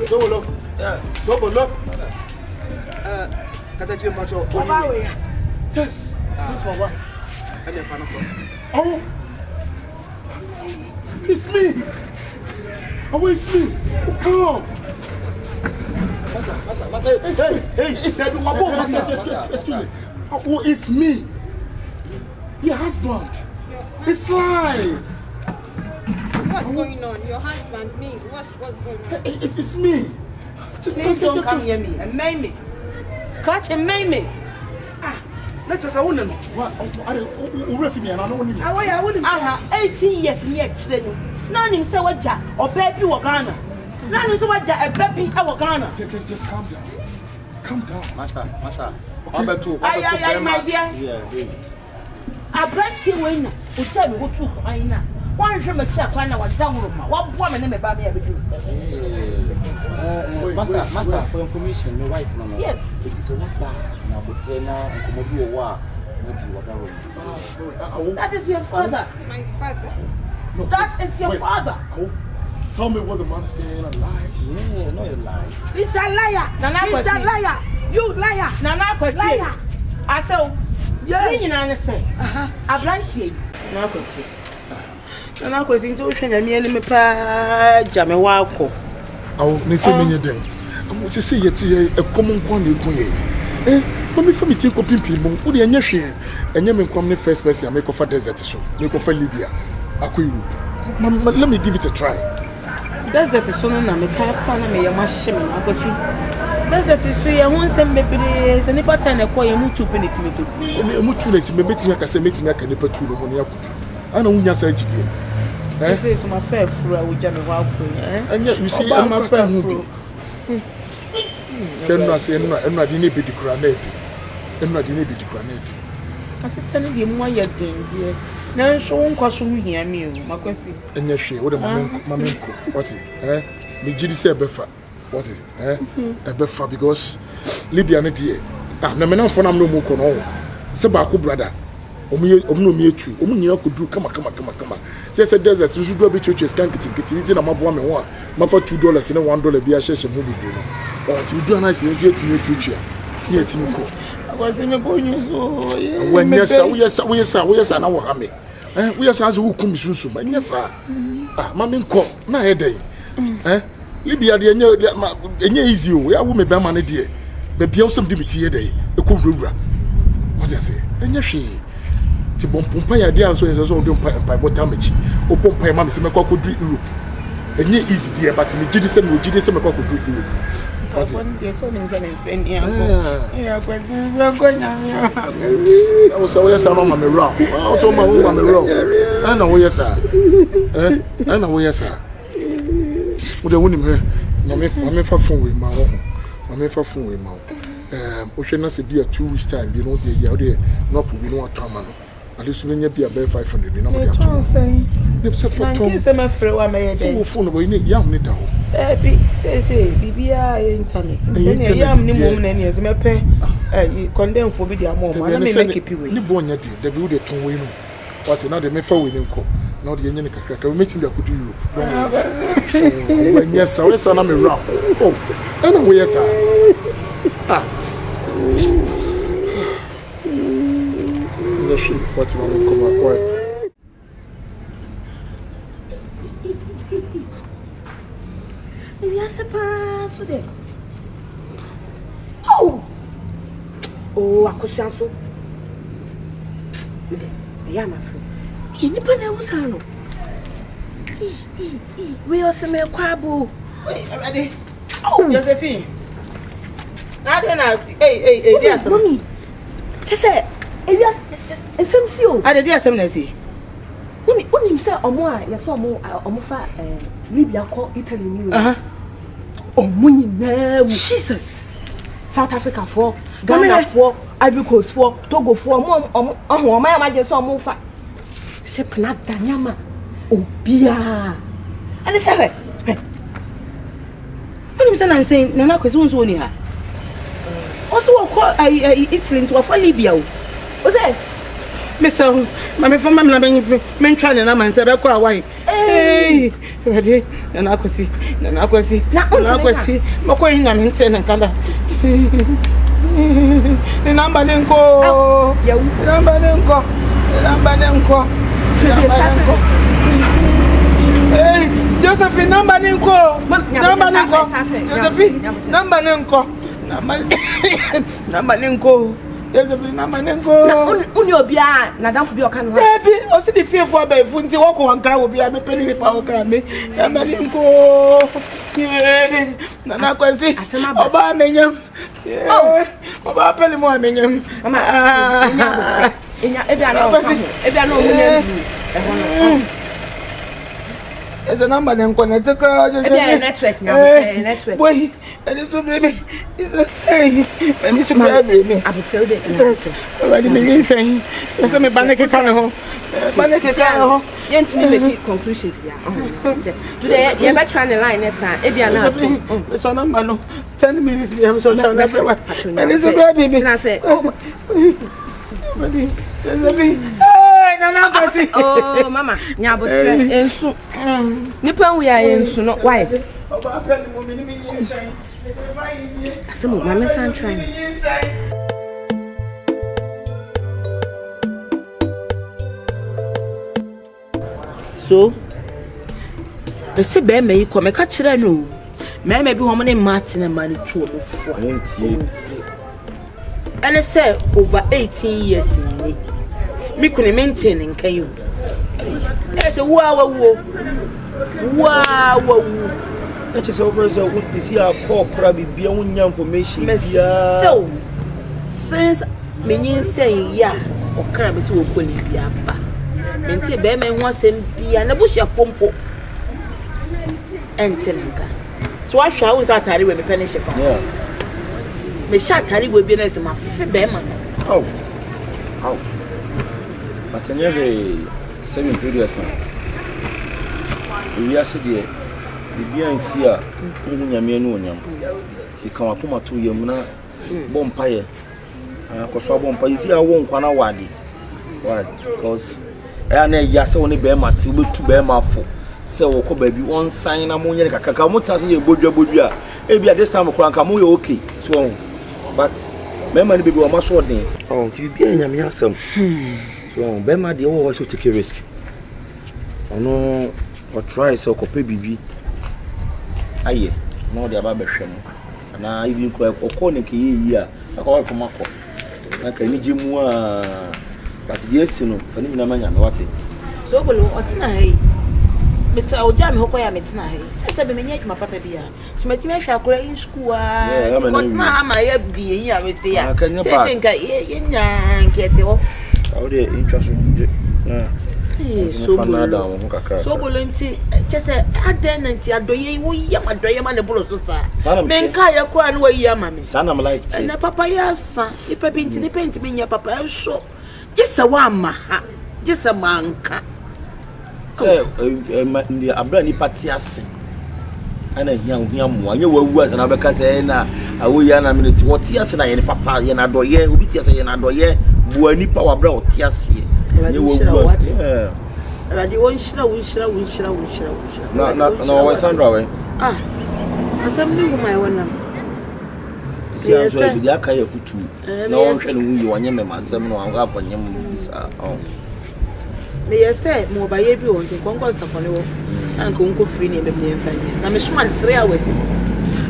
Sobolo. Sobolo. Yes, that's my wife. And your father. Oh, it's me. Oh, it's me. Oh, come. Excuse me. Oh, it's me. Your husband. It's live. What's going on? Your husband, me. What's going on? It's me. Just don't come near me and maim me. Catch and maim me. Let's just own them. What? I don't 18 years yet. None him say what Jack or baby or Ghana. None him say what Jack a baby or Ghana. Just calm down. Calm down. Master. I my dear. Yeah. I brought you in. Who tell me what to find now? One should make sure I was down room. What woman name about me? Master, for information, my wife, no. Yes. It is a what now, but now, and come over. That is your father. My father. No, that is your father. Oh, tell me what the man is saying. Lies. Yeah, no, it lies. He's a liar. He's a liar. You liar. Nana, liar. I said, yeah, you know, say, I bless you. No, Nana, because into ocean, and me and me pa Jammy Walko. Oh, Miss Day. I want to see a common one you go. When we from it, copy people, put the share, and you come the first person, I make of a desert show, make of a Libya. Let me give it a try. Desert is so no, I make a me a machine. I was desert is free. I want some baby, and if I turn a coin, much to penny to me. Much late, maybe I can say, meeting like a nipper to the money. I know when you say it. I say, so my fair fruit with Jammy Walko, and yet you see, I'm my friend who can not say, I'm not in a bit granite. I'm not in a bit granite. I said, telling you more yet, dear. Now, so one question here, me, my question. And yes, she would have mammy. What's it? Me Jiddy say a buffer. What's it? A buffer because Libya, dear. Ah, no, man, for I'm no more con. Sabaku brother. Me too. You could do. Come on. Just a desert. You should go to churches. Can't get it in a mob one. My for $2 and $1 be a session movie. But you do a nice year to me future. Here, Timiko. I was in a bonus. When yes, I know how me. We are as who come soon, but yes, sir. Ah, Mammy, call my head day. Libya, the easy. We are women by money, dear. But be also dimity a day. A cool rubber. What I say? And yes, she. To Pompey, idea so as all don't by what damage. O Pompey, mammy, some could drink Europe. And ye easy, dear, but me Jidison will Jidison could drink Europe. One day, so many things. Yeah, I was always around my round. I was on my own on the road. I know, yes, sir. I know, yes, sir. Would I win him here? Mammy for phone with my own. Mammy for phone with my own. Ocean has a dear 2 weeks' time, you know, the year, not to be no time. At least when you be about 500, you know, what I'm saying. It's a photo. I'm afraid I may say, phone away, young little. Say, BBI internet. I'm new woman, and yes, my pay. You condemn for video more. I may make it you born yet. The good at Win. What's another may fall with him? Not the Yannick cracker. Meeting that could do. Yes, sir, yes, I'm around. Oh, I know, yes, sir. What's my name? Come on, quiet. Yes, pass with it. Oh, Accusations. Yeah, my friend. You never know what's on. We also make a quabo. Oh, Josephine. Now then, yes, mommy. Just say, SMCO. I did SMC. When you say Omoa, you saw more Omofa Libya call Italy. Oh, money now. Jesus. South Africa for Ghana for Ivory Coast for Togo for Mom, my just saw more fat. Sepnat Danyama. Oh, Bia. And it's a when you say, Nana, because one's only her. Also, Italy into a Libya. What's that? Miss, my from my men trying and I'm said, I'll away. Hey, ready? And I could see, and I could see, Mokoin and Hinton and Kanda. The number didn't go. Number didn't go. Number didn't go. Hey, Josephine, number didn't go. Number didn't go. Josephine, number didn't go. Number didn't go. Josephine, number didn't go. Unyobia, Nadam for your can. Baby, I see the fear for by Funti walk on car will be a penny power cammy. Number didn't go. Yeah, Nana Quasi, Obama. Oh, about penny more, Minium. There's a number then connected girl. Network now. Network. Wait, and this will be me. It's a hey, and this will be me. I will tell you. It's already been saying. There's a mechanic home. Mechanic home. Yet to make conclusions. Today, you're better trying to line this time. If you're not, it's on a man. 10 minutes, we have so much everywhere. And this is a baby. I said, oh, oh, Mama, Nyabo, and soon. Nippon, we are in soon, not why. Some of my son trying. So, the Sibbe may come a catcher. No, maybe woman in Martin and money to and I say over 18 years in me. Me couldn't maintain in Caillou. That's a wow. That is over so is here call crabby beyond information. So, since me saying ya or crabs will call it Yapa. Mente Beman wants him be an abusia fompo and Tenenka. So I shall was out with the penny ship. Me shot Harry will be nice my Beman. Oh, but I never 7 previous. We are said, the beer here, Yamian, she come up to Yamuna Bompire. Because Bompire is here, I won't want a wadi. Why? Because I know yes, only bear my 2 bear my 4. So, baby, one sign ammonia, Kakamuta, you Budia. Maybe at this time, Krankamu, okay. So, but Memma baby was much short. Oh, to be a young son. So, Bema, the also take a risk. I know what try so copy baby. Aye, no, the Ababasham. And I even quite a corner here, so I call for Marco. Like a Nijimua, but yes, you know, for me, what it. So, what's night? Mr. Ojam, hope I am it now. Since I've been making my papa beer. So, my team shall grow in school. What now, my be here with the can you think I get it off? How they interested? So, volunteer just a identity. I do you, my dream and the bullets. Men Kaya Kwan, where you are, mammy. Son of life, and a papa, son. If I've been to the paint me, your papa, so just a one, just a man. The Abrani Patias and a young one. You were working and Abacasena. I will yan a minute. What tears and I any papa and I do ye, who be tears and I do ye, Buani power brought tears here. You will what? And you won't show. No, Sandra. Ah, assembly my one. Yes, the Akaya for 2. No one can win you on your seminal up on your. They say more by every one to conquest upon you and conquer free name of the infant. I'm a swan 3 hours.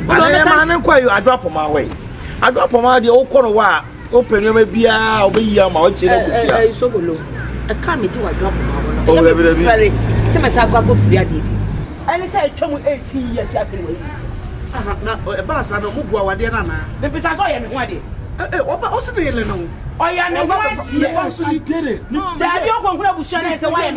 I inquire, I drop on my way. I drop on my old corner. Open your maybe I'll be your mouth. Sobolo. I can't be to a drop on my own. Oh, very. Some as I go free. And it's a chum 18 years after we. A bass, I don't move our dinner. The precise I am one day. What's the deal? Oh, yeah, no, you did it. Daddy, you're going to Bushana as a wife.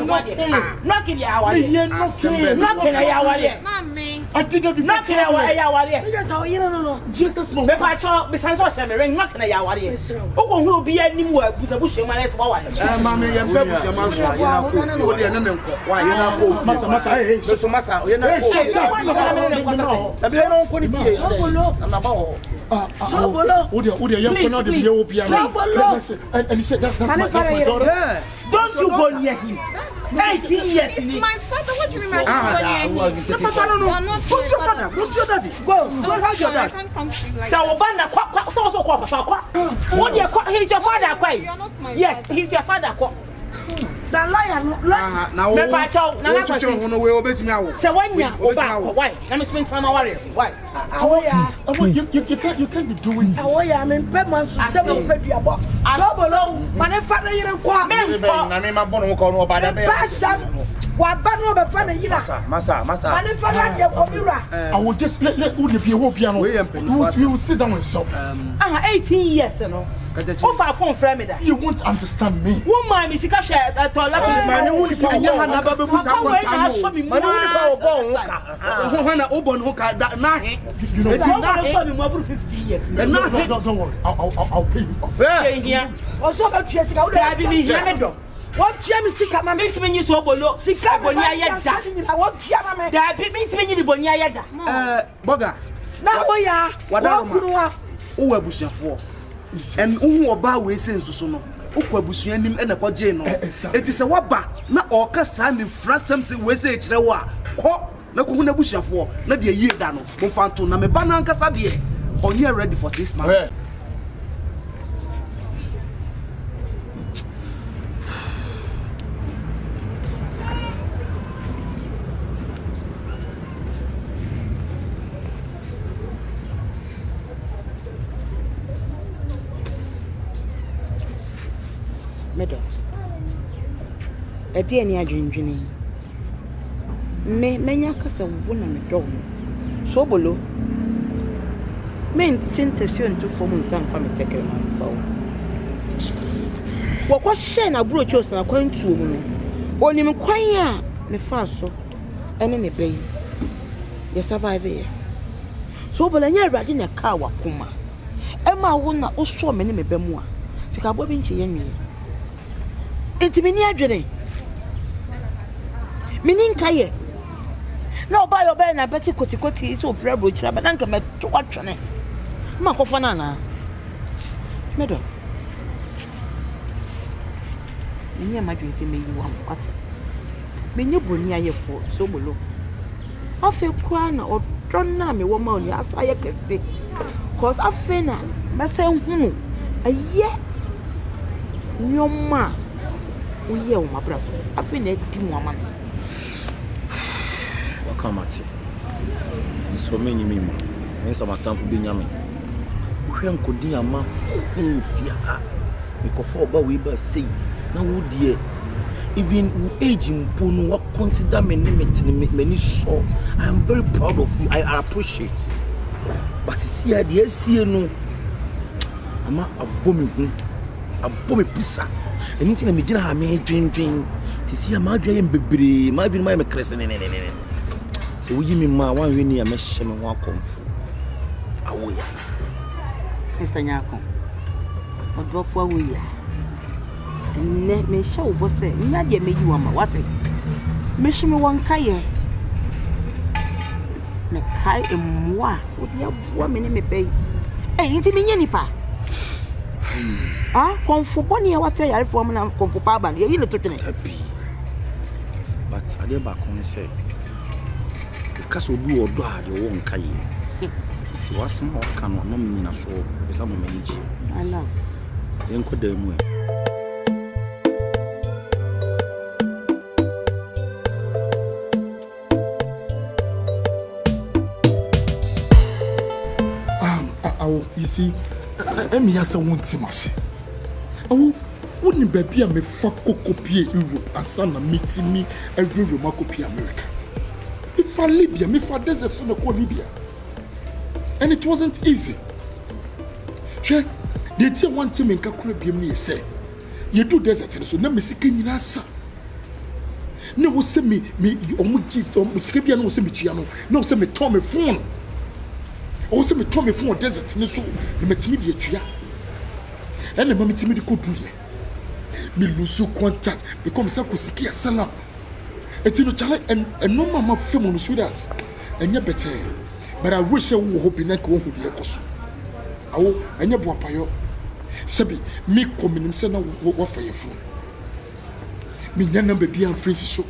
Knocking your hour. Knocking a hour. Mammy, I didn't knock an hour. Yes, how you know. Just a small patch besides us, I'm ring knocking a hour. Who will be any work with the bush in my last one? Mammy, and purpose your man's why you're not Massa, you're not Sobolo. And he said that's my daughter. Don't you go near him. 18 years. It's my father. What do you mean my father? No. Who's your father? Who's your daddy? Go. How's your dad? I can't come to you like So he's your father. You're not my Yes, father. he's your father. The liar. Now, So when you're why? Let me spend time warrior. Why? You can't be doing this. I mean, Pedman, several Pedro. Sobolo, my father, you're I will just let Udi be a whole piano. We will sit down and solve this. 18 years, you know. How far from Fremida? You won't understand me. Woman, Miss Kasha, at all. You know, don't worry. I'll pay you off. What Jamie Sika makes me use Sobolo, Sika Bonia. What Jamie? There are people in the Bonia. Boga. Now we are. What are who are Bushia for? And who about we say so no? Ukwabusuanim and a pojeno. It is a waba, not all Cassan in France, something we say it's a war. Ko, no Kuna Busha for, not the year dano, Monfanto, Namebanan Casadie. Or you're ready for this man. Medo. A dear near drinking. Many cast of woman at dawn. Sobolo. Men sent a soon to form some family taking my phone. What was Shen a brooch na going to woman? Only me quire me fast so and any bay. You survive here. Sobolo, you're riding a car, Kuma. Emma won not so many me bemoa. Take a bobbin to me. It's me near Jenny. Meaning Kaye. No, by your bed, I bet you could is so very rich, but I can make to watch on it. Marco Fanana. Meadow. Many imagine me you want what? Many bonia your for so below. I feel crying or drawn me woman, as I can say. Cause I feel myself, a year. No ma. We hear my brother. I feel that woman. Welcome at you. So many men, and some attempt to be yummy. When could dear ma, fear, because for about we but say, now would dear. Even aging Puno, what consider many so. I am very proud of you. I appreciate. But see, I dear see no. I'm a bomb pizza. Anything I mean, I may dream. To see a madre and baby, my be my crescent. So we give me my one winning a mesh and walk on food. Away. Mr. Nyako. But go for we are. And let me show what's it. Not yet, me you are my water. Miss me one kaye. Me kai and moi. Would you have 1 minute me pay? Ain't it me any pa? Ah, come for 1 year, what I for me, come for Papa, you're not talking happy. But I did back on say, the castle do or dry your own kaye. Yes. So what's more cannot mean a show with some manage. I love. Then could they move? You see, I'm here so one Timothy. Oh, wouldn't baby me fuck copy Europe and son meeting me every Roma copy America. If I Libya, me for desert soon call Libya. And it wasn't easy. Yeah, they tell one team in Kakura say, you do desert so let me see Kenyasa. No, will send me almost Skibian will send me to no send me Tommy phone. Also, me told me from a desert, so you met me to ya. And the mammy to me to go do ye. Me lose your contact because I could see a salam. It's in a challenge and no mamma film on the sweetheart. And you're better. But I wish I would hope in that one with your cost. awo enye boapayo sebi me kominim se na wo fa yefu me nya number bia Francis so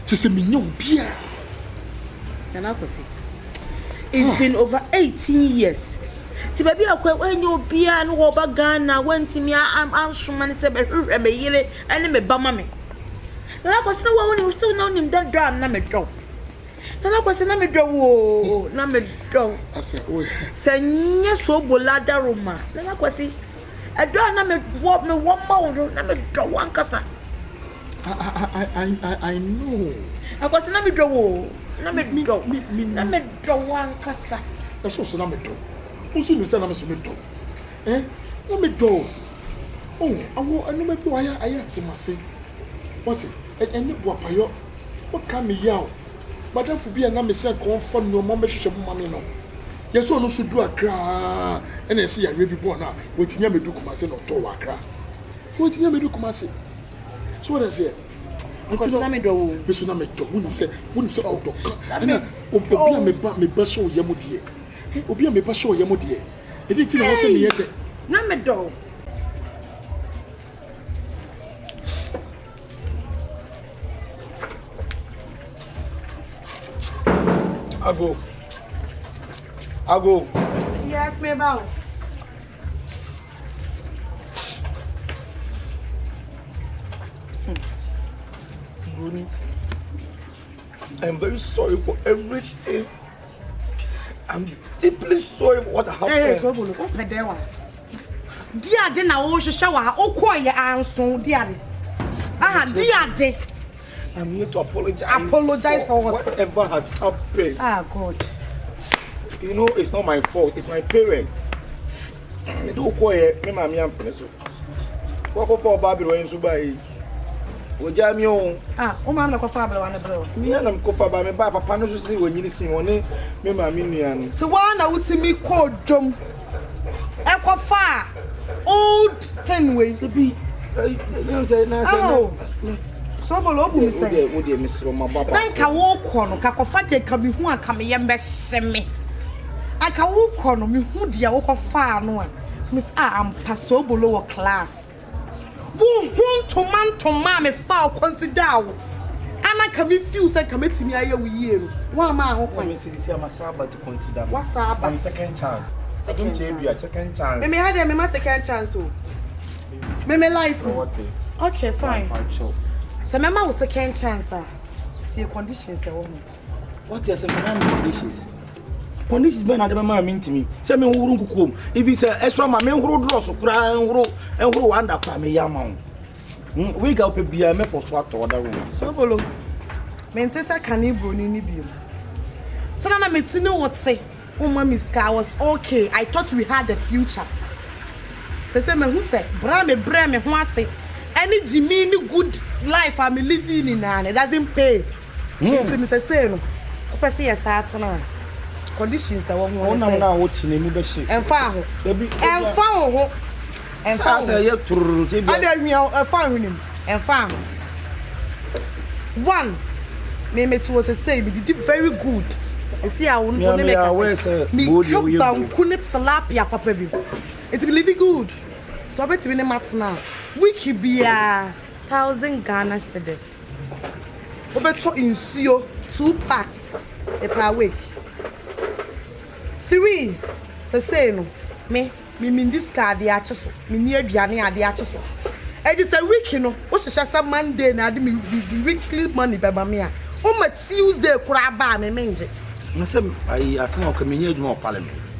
te se me nya obia na akosi it's been over 18 years ti baby akwa enye obia no wo ba Ghana wantimi ansoma ne se be hwehwe me yele ene me ba ma me na akosi na wo ni still na nim that drum na me drop na akosi na me drop wo na me drop ase o se nye SOBOLO adaroma na akosi adwa na me wo ma wo na me drop wankasa I know akosi na me drop wo na me drop na me drop wankasa that's so na me drop usu ni se na me so me drop na me drop oh awo anu me bi wa ya atimase what enye boapayo what can me yaw madam fu bia na me se confirm no mo me hwehwe mo mame no yeso no so du akra ena se ya rebi bo na wotinya me du kumase no to wa akra wotinya me du kumase so what I say because na me do wo beso na me do wonu se odoka ena obia me ba so yemo de obia me ba so yemo de edi ti na wo se me yede na me do Ago. Yes, me about. Bruni, I'm very sorry for everything. I'm deeply sorry for what happened. Hey, SOBOLO, what pedewa? Dia de na wo hwehwe wa okoye anso dia de. Dia de. I'm here to apologize. Apologize for what? Whatever has happened. God. You know, it's not my fault. It's my parent. Me do okoye me mama am pene so. Wako for Babylon in Subai. Ojami o. O mama ko fa Babylon na bro. Me na ko fa ba me ba papa no so si wonyini sin one me mama nua no. So wa na utimi ko dom. E ko fa old thing we Be na say SOBOLO obu mi say. Wo de misro ma baba. Nanka wo ko no ka ko fa de ka mi hu aka me yem be hye aka wo ko no mi hu dia wo ko fa no a miss am SOBOLO wo class wo hu toman me fa consider wo ana ka me feel say ka metimi aye wo yie no wa ma ho kwan me say am asaba to consider. What's up? I'm second chance. Second chance. Me had me second chance o. Me life. Okay, fine. So mama was second chance see conditions e wo me. What you say conditions? Conditions be na de mama mean to me. Say me huru nkukom. If it's extra ma me huru draw so kura huru wanda kwa me yama. We ga ope bia me for so ato other room. SOBOLO. Me ntesa kanibro ni bi. So na me tini what say. Miss Car was okay. I thought we had a future. Say me who say bra me ho ase. Any Jimmy good life I'm living in and it doesn't pay. It's say no. Person yes at na. Conditions that one want say. Na watching me be shit. Enfa ho. Enfa ho. Enfa say you turu je bi. Ada wi enfa ho nim. Enfa ho. One. Me to say me did very good. See I won't go make me count tilapia papa bi. It will be good. So bet we mat now. Week be 1,000 Ghana cedis. Obeto insuo 2 packs per week. 3 say no. Me this card dey ache so. Me ni aduane ade ache so. E just a week no. O hye Monday na ade me weekly money beba me a. O ma Tuesday kura ba me menje. I say I asem o kamenye adwuma parliament.